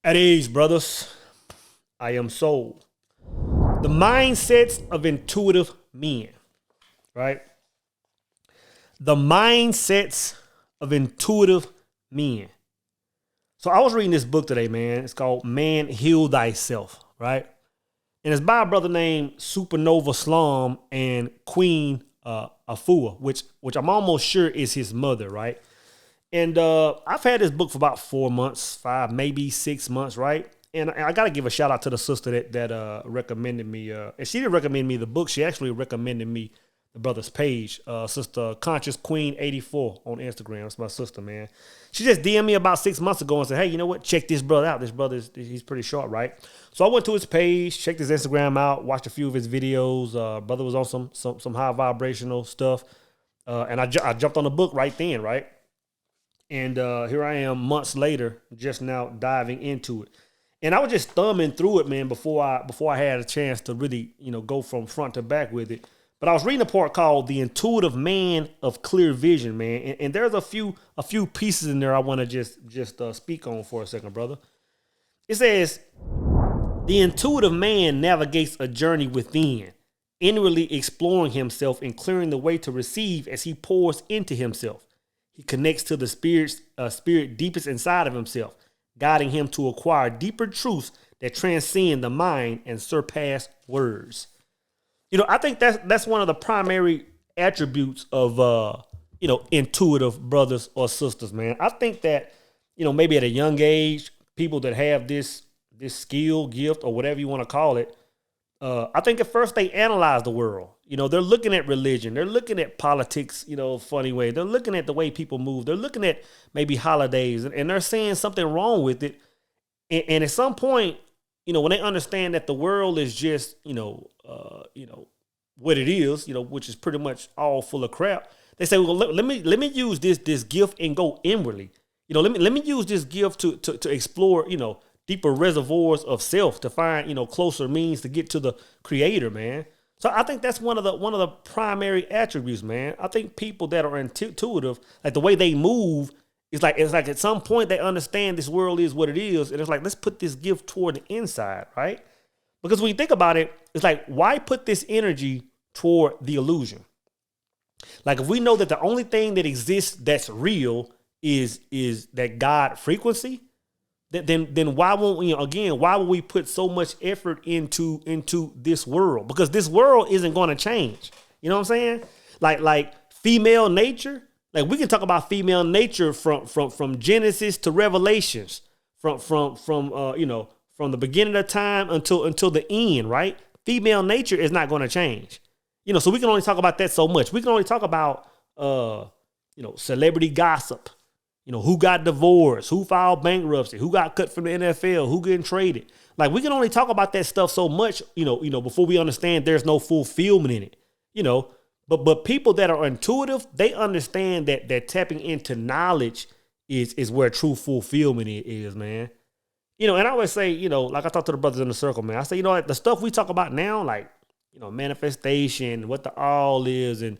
At ease, brothers. I am Soul. The mindsets of intuitive men, right? The mindsets of intuitive men. So I was reading this book today, man. It's called Man Heal Thyself, right? And it's by a brother named Supernova Slum and Queen Afua, which I'm almost sure is his mother, right? And I've had this book for about 4 months, 5, maybe 6 months, right? And I got to give a shout out to the sister that recommended me. And she didn't recommend me the book. She actually recommended me the brother's page, Sister Conscious Queen 84 on Instagram. That's my sister, man. She just DM'd me about 6 months ago and said, hey, you know what? Check this brother out. This brother, he's pretty short, right? So I went to his page, checked his Instagram out, watched a few of his videos. Brother was on some high vibrational stuff. And I jumped on the book right then, right? And here I am months later, just now diving into it. And I was just thumbing through it, man, before I had a chance to really, go from front to back with it. But I was reading a part called "The Intuitive Man of Clear Vision," man, and there's a few pieces in there I want to just speak on for a second, brother. It says the intuitive man navigates a journey within, inwardly exploring himself and clearing the way to receive as he pours into himself. He connects to the spirit deepest inside of himself, guiding him to acquire deeper truths that transcend the mind and surpass words. I think that's one of the primary attributes of intuitive brothers or sisters, man. I think that, maybe at a young age, people that have this skill, gift, or whatever you want to call it, I think at first they analyze the world. They're looking at religion. They're looking at politics, funny way. They're looking at the way people move. They're looking at maybe holidays and they're seeing something wrong with it. And at some point, when they understand that the world is just, what it is, which is pretty much all full of crap, they say, well, let me use this gift and go inwardly. Let me use this gift to explore, deeper reservoirs of self to find, closer means to get to the creator, man. So I think that's one of the primary attributes, man. I think people that are intuitive, like the way they move, it's like at some point they understand this world is what it is, and it's like, let's put this gift toward the inside, right? Because when you think about it, it's like, why put this energy toward the illusion? Like, if we know that the only thing that exists that's real is that God frequency, then why won't we, again, why would we put so much effort into this world? Because this world isn't going to change. You know what I'm saying? Like female nature, like we can talk about female nature from Genesis to Revelations, from the beginning of time until the end, right? Female nature is not going to change. So we can only talk about that so much. We can only talk about celebrity gossip. Who got divorced, who filed bankruptcy, who got cut from the NFL, who getting traded. Like, we can only talk about that stuff so much, before we understand there's no fulfillment in it. But people that are intuitive, they understand that tapping into knowledge is where true fulfillment is, man. And I always say, like I talk to the brothers in the circle, man. I say, like the stuff we talk about now, like, manifestation, what the all is, and,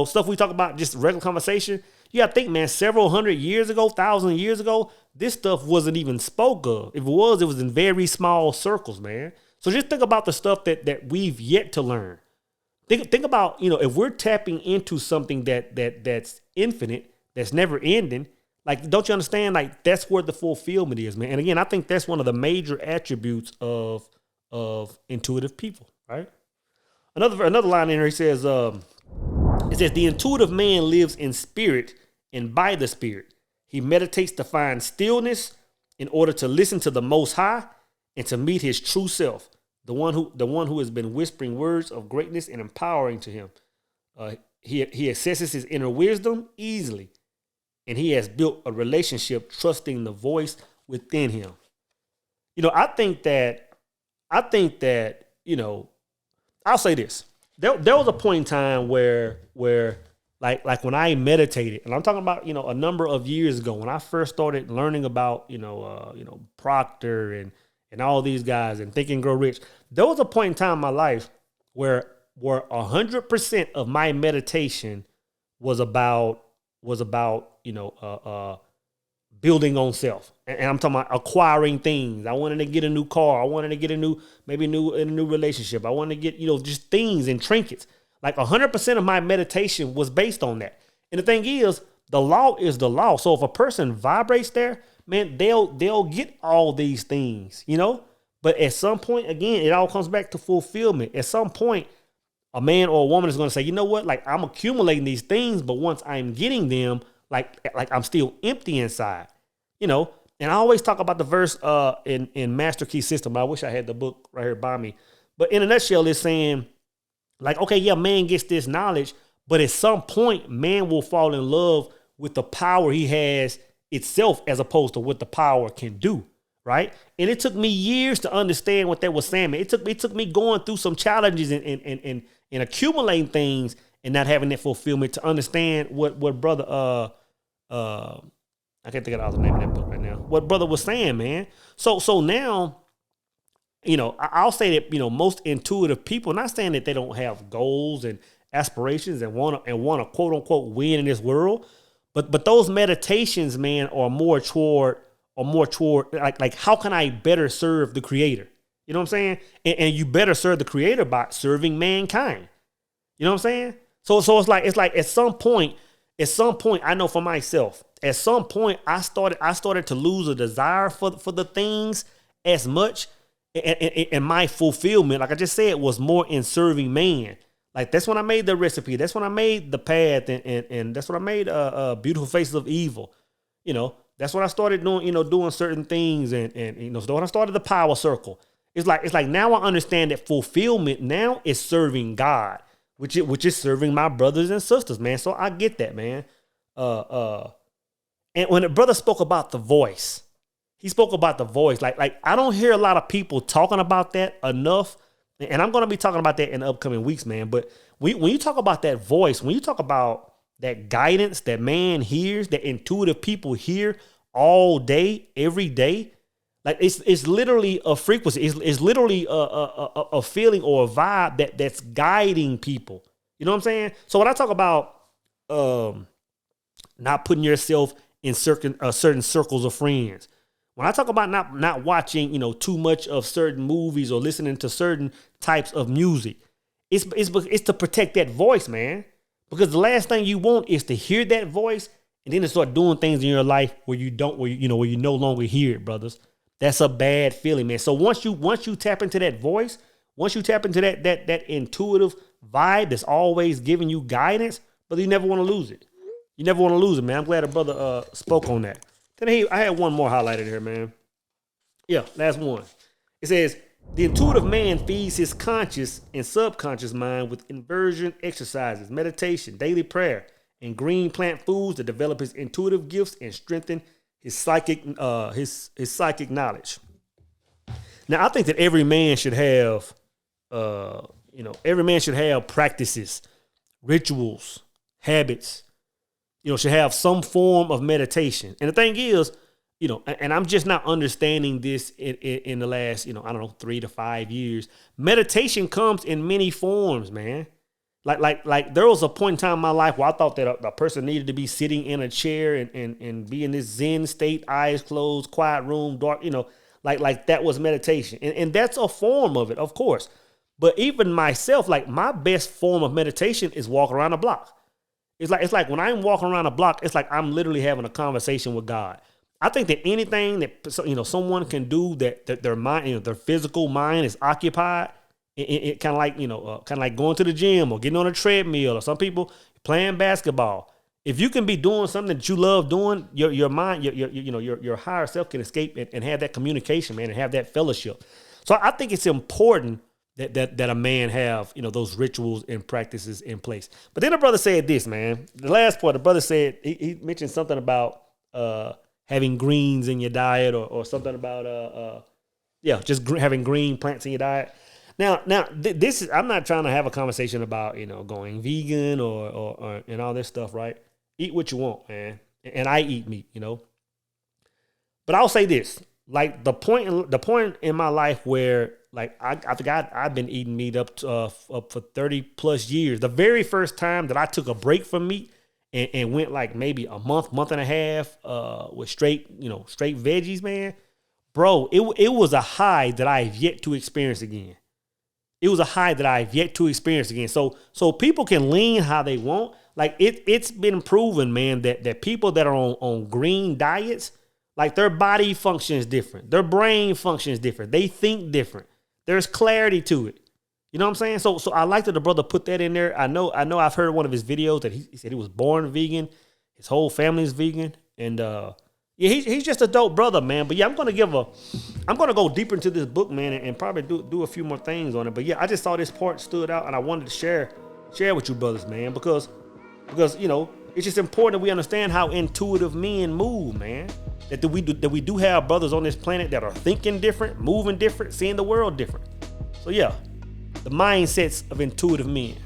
stuff we talk about, just regular conversation. You gotta think, man, several hundred years ago, 1,000 years ago, this stuff wasn't even spoke of. If it was in very small circles, man. So just think about the stuff that we've yet to learn. Think about, if we're tapping into something that's infinite, that's never ending, like, don't you understand? Like, that's where the fulfillment is, man. And again, I think that's one of the major attributes of intuitive people, right? Another line in here, he says, it says, the intuitive man lives in spirit and by the spirit. He meditates to find stillness in order to listen to the Most High and to meet his true self, the one who has been whispering words of greatness and empowering to him. He accesses his inner wisdom easily, and he has built a relationship trusting the voice within him. I think that, I'll say this. There was a point in time where like when I meditated, and I'm talking about, a number of years ago when I first started learning about, Proctor and all these guys and Think and Grow Rich. There was a point in time in my life where 100% of my meditation was about building on self. And I'm talking about acquiring things. I wanted to get a new car. I wanted to get a new relationship. I wanted to get, just things and trinkets. Like 100% of my meditation was based on that. And the thing is, the law is the law. So if a person vibrates there, man, they'll get all these things, But at some point, again, it all comes back to fulfillment. At some point, a man or a woman is going to say, you know what? Like, I'm accumulating these things, but once I'm getting them, like I'm still empty inside, And I always talk about the verse in Master Key System. I wish I had the book right here by me. But in a nutshell, it's saying, like, okay, yeah, man gets this knowledge, but at some point, man will fall in love with the power he has itself as opposed to what the power can do, right? And it took me years to understand what that was saying. It took me going through some challenges and accumulating things and not having that fulfillment to understand what brother I can't think of the name of that book right now. What brother was saying, man. So now, I'll say that most intuitive people, not saying that they don't have goals and aspirations and want to quote unquote win in this world, but those meditations, man, are more toward like how can I better serve the Creator? You know what I'm saying? And you better serve the Creator by serving mankind. You know what I'm saying? So it's like at some point, I know for myself, at some point I started to lose a desire for the things as much, and my fulfillment, like I just said, was more in serving man. Like that's when I made the recipe. That's when I made the path, and that's when I made Beautiful Faces of Evil. That's when I started doing certain things, and so when I started the Power Circle. It's like now I understand that fulfillment now is serving God, which is serving my brothers and sisters, man. So I get that, man. And when the brother spoke about the voice, he spoke about the voice. Like I don't hear a lot of people talking about that enough. And I'm going to be talking about that in the upcoming weeks, man. But when you talk about that voice, when you talk about that guidance that man hears, that intuitive people hear all day, every day, like it's literally a frequency. It's literally a feeling or a vibe that's guiding people. You know what I'm saying? So when I talk about not putting yourself in certain circles of friends, when I talk about not watching, too much of certain movies or listening to certain types of music, it's to protect that voice, man. Because the last thing you want is to hear that voice and then to start doing things in your life where you no longer hear it, brothers. That's a bad feeling, man. So once you tap into that voice, once you tap into that intuitive vibe that's always giving you guidance, brother, you never want to lose it. You never want to lose it, man. I'm glad a brother spoke on that. Then I had one more highlighted here, man. Yeah, last one. It says, the intuitive man feeds his conscious and subconscious mind with inversion exercises, meditation, daily prayer, and green plant foods to develop his intuitive gifts and strengthen his psychic knowledge. Now, I think that every man should have, practices, rituals, habits, should have some form of meditation. And the thing is, and I'm just not understanding this in the last, 3 to 5 years. Meditation comes in many forms, man. Like there was a point in time in my life where I thought that a person needed to be sitting in a chair and be in this Zen state, eyes closed, quiet room, dark, like that was meditation. And that's a form of it, of course. But even myself, like my best form of meditation is walking around the block. It's like when I'm walking around the block, it's like I'm literally having a conversation with God. I think that anything that someone can do that their mind, their physical mind is occupied, it kind of like going to the gym or getting on a treadmill, or some people playing basketball. If you can be doing something that you love doing, your mind, your higher self can escape and have that communication, man, and have that fellowship. So I think it's important that a man have, those rituals and practices in place. But then the brother said this, man. The last part, the brother said, he mentioned something about having greens in your diet or something about, just having green plants in your diet. Now, this is, I'm not trying to have a conversation about, going vegan or and all this stuff, right? Eat what you want, man. And I eat meat, But I'll say this, like the point in my life where, like, I think I've been eating meat up for 30 plus years. The very first time that I took a break from meat and went like maybe a month and a half with straight veggies, man, bro, it was a high that I have yet to experience again. It was a high that I have yet to experience again. So people can lean how they want. Like it's been proven, man, that people that are on green diets, like their body functions different. Their brain functions different. They think different. There's clarity to it. You know what I'm saying? So I like that the brother put that in there. I know I've heard one of his videos that he said he was born vegan. His whole family's vegan. And yeah, he's just a dope brother, man. But yeah, I'm gonna go deeper into this book, man, and probably do a few more things on it. But yeah, I just saw this part stood out and I wanted to share with you brothers, man, because it's just important that we understand how intuitive men move, man. That we do have brothers on this planet that are thinking different, moving different, seeing the world different. So yeah, the mindsets of intuitive men.